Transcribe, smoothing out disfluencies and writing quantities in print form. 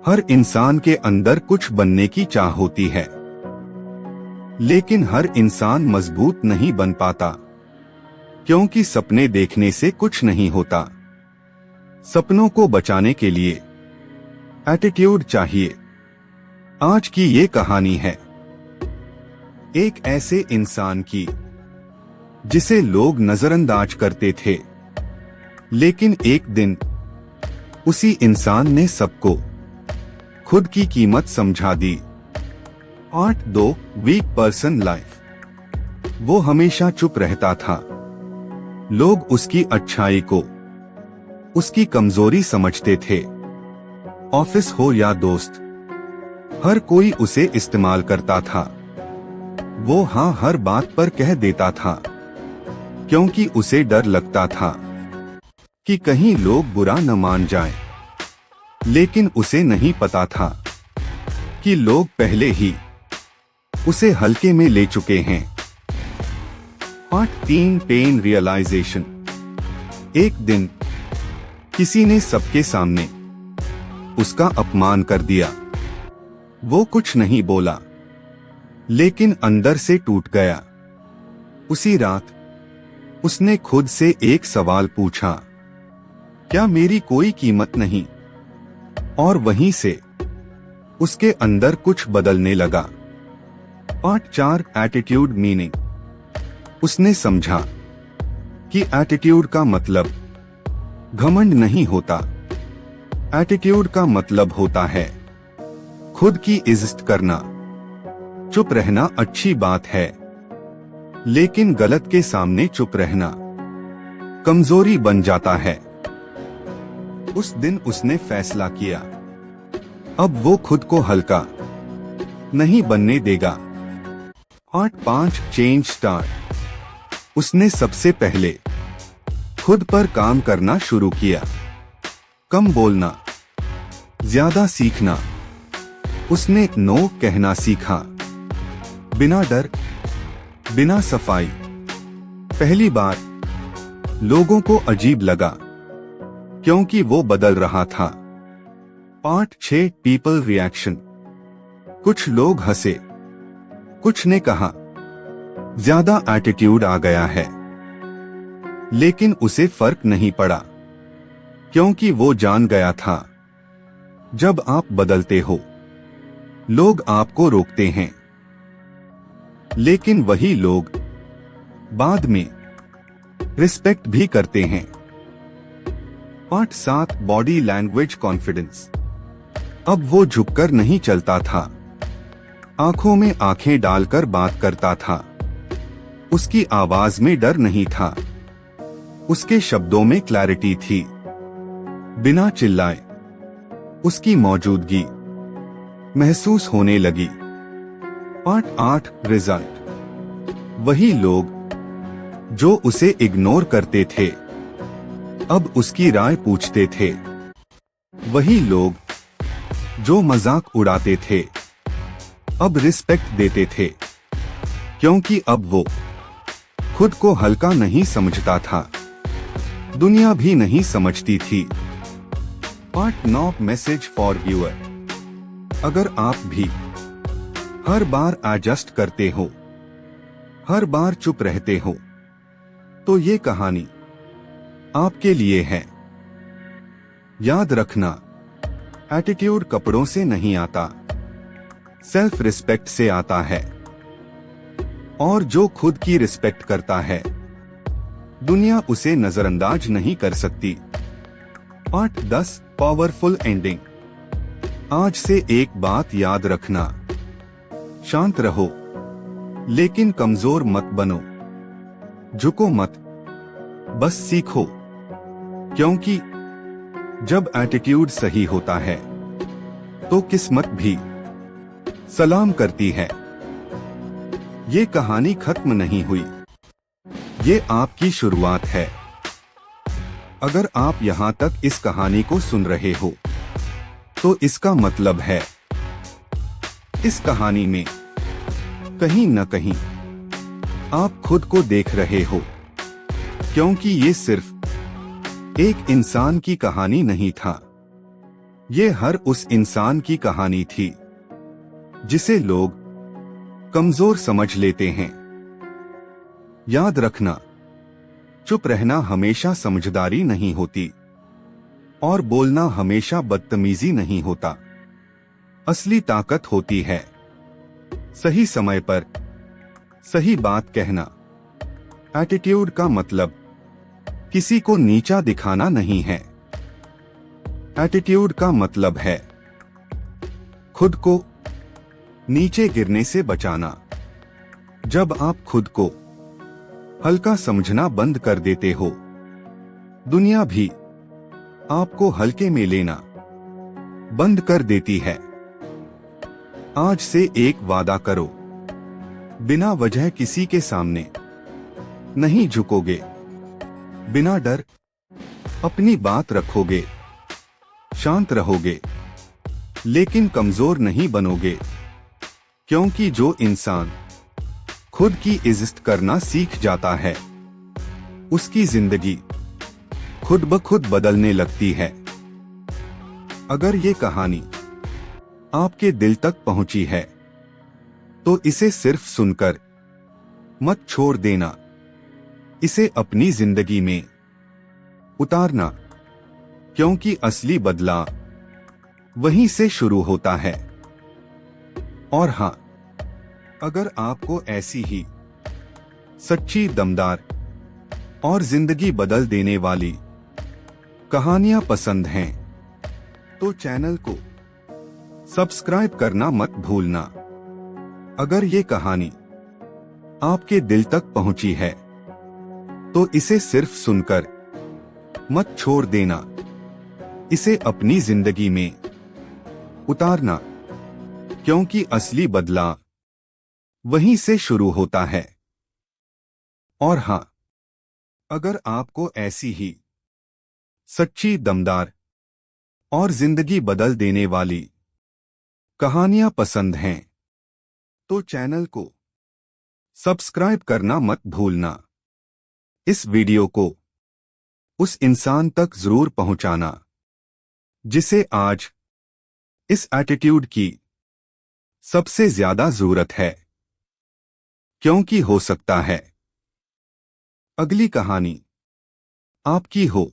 हर इंसान के अंदर कुछ बनने की चाह होती है, लेकिन हर इंसान मजबूत नहीं बन पाता, क्योंकि सपने देखने से कुछ नहीं होता। सपनों को बचाने के लिए एटीट्यूड चाहिए। आज की ये कहानी है एक ऐसे इंसान की जिसे लोग नजरअंदाज करते थे, लेकिन एक दिन उसी इंसान ने सबको खुद की कीमत समझा दी। Part 2, weak person life. वो हमेशा चुप रहता था। लोग उसकी अच्छाई को उसकी कमजोरी समझते थे। ऑफिस हो या दोस्त, हर कोई उसे इस्तेमाल करता था। वो हाँ हर बात पर कह देता था, क्योंकि उसे डर लगता था कि कहीं लोग बुरा न मान जाएं। लेकिन उसे नहीं पता था कि लोग पहले ही उसे हल्के में ले चुके हैं। Part 3, pain realization. एक दिन किसी ने सबके सामने उसका अपमान कर दिया। वो कुछ नहीं बोला, लेकिन अंदर से टूट गया। उसी रात उसने खुद से एक सवाल पूछा, क्या मेरी कोई कीमत नहीं? और वहीं से उसके अंदर कुछ बदलने लगा। Part 4, attitude meaning. उसने समझा कि एटीट्यूड का मतलब घमंड नहीं होता। एटीट्यूड का मतलब होता है खुद की इज्जत करना। चुप रहना अच्छी बात है, लेकिन गलत के सामने चुप रहना कमजोरी बन जाता है। उस दिन उसने फैसला किया, अब वो खुद को हल्का नहीं बनने देगा। Part 5, change start. उसने सबसे पहले खुद पर काम करना शुरू किया। कम बोलना, ज्यादा सीखना। उसने नो कहना सीखा, बिना डर, बिना सफाई। पहली बार लोगों को अजीब लगा, क्योंकि वो बदल रहा था। Part 6, people reaction. कुछ लोग हंसे, कुछ ने कहा ज्यादा एटीट्यूड आ गया है, लेकिन उसे फर्क नहीं पड़ा, क्योंकि वो जान गया था जब आप बदलते हो लोग आपको रोकते हैं, लेकिन वही लोग बाद में रिस्पेक्ट भी करते हैं। Part 7, body language confidence. अब वो झुककर नहीं चलता था, आंखों में आंखें डालकर बात करता था। उसकी आवाज में डर नहीं था, उसके शब्दों में क्लैरिटी थी। बिना चिल्लाए उसकी मौजूदगी महसूस होने लगी। Part 8, result. वही लोग जो उसे इग्नोर करते थे अब उसकी राय पूछते थे। वही लोग जो मजाक उड़ाते थे अब रिस्पेक्ट देते थे, क्योंकि अब वो खुद को हल्का नहीं समझता था, दुनिया भी नहीं समझती थी। Part 9, message for viewer. अगर आप भी हर बार एडजस्ट करते हो, हर बार चुप रहते हो, तो ये कहानी आपके लिए है। याद रखना, एटीट्यूड कपड़ों से नहीं आता, सेल्फ रिस्पेक्ट से आता है। और जो खुद की रिस्पेक्ट करता है, दुनिया उसे नजरअंदाज नहीं कर सकती। Part 10, powerful ending. आज से एक बात याद रखना, शांत रहो, लेकिन कमजोर मत बनो। झुको मत, बस सीखो, क्योंकि जब एटीट्यूड सही होता है तो किस्मत भी सलाम करती है। ये कहानी खत्म नहीं हुई, ये आपकी शुरुआत है। अगर आप यहाँ तक इस कहानी को सुन रहे हो, तो इसका मतलब है इस कहानी में कहीं न कहीं आप खुद को देख रहे हो, क्योंकि ये सिर्फ एक इंसान की कहानी नहीं था, ये हर उस इंसान की कहानी थी जिसे लोग कमजोर समझ लेते हैं। याद रखना, चुप रहना हमेशा समझदारी नहीं होती और बोलना हमेशा बदतमीजी नहीं होता। असली ताकत होती है सही समय पर सही बात कहना। एटीट्यूड का मतलब किसी को नीचा दिखाना नहीं है। एटीट्यूड का मतलब है खुद को नीचे गिरने से बचाना। जब आप खुद को हल्का समझना बंद कर देते हो, दुनिया भी आपको हल्के में लेना बंद कर देती है। आज से एक वादा करो, बिना वजह किसी के सामने नहीं झुकोगे। बिना डर अपनी बात रखोगे। शांत रहोगे लेकिन कमजोर नहीं बनोगे, क्योंकि जो इंसान खुद की इज्जत करना सीख जाता है उसकी जिंदगी खुद ब खुद बदलने लगती है। अगर ये कहानी आपके दिल तक पहुंची है तो इसे सिर्फ सुनकर मत छोड़ देना, इसे अपनी जिंदगी में उतारना, क्योंकि असली बदलाव वहीं से शुरू होता है। और हां, अगर आपको ऐसी ही सच्ची, दमदार और जिंदगी बदल देने वाली कहानियां पसंद हैं तो चैनल को सब्सक्राइब करना मत भूलना। अगर ये कहानी आपके दिल तक पहुंची है तो इसे सिर्फ सुनकर मत छोड़ देना, इसे अपनी जिंदगी में उतारना, क्योंकि असली बदलाव वहीं से शुरू होता है। और हां, अगर आपको ऐसी ही सच्ची, दमदार और जिंदगी बदल देने वाली कहानियां पसंद हैं तो चैनल को सब्सक्राइब करना मत भूलना। इस वीडियो को उस इंसान तक जरूर पहुंचाना जिसे आज इस एटीट्यूड की सबसे ज्यादा जरूरत है, क्योंकि हो सकता है अगली कहानी आपकी हो।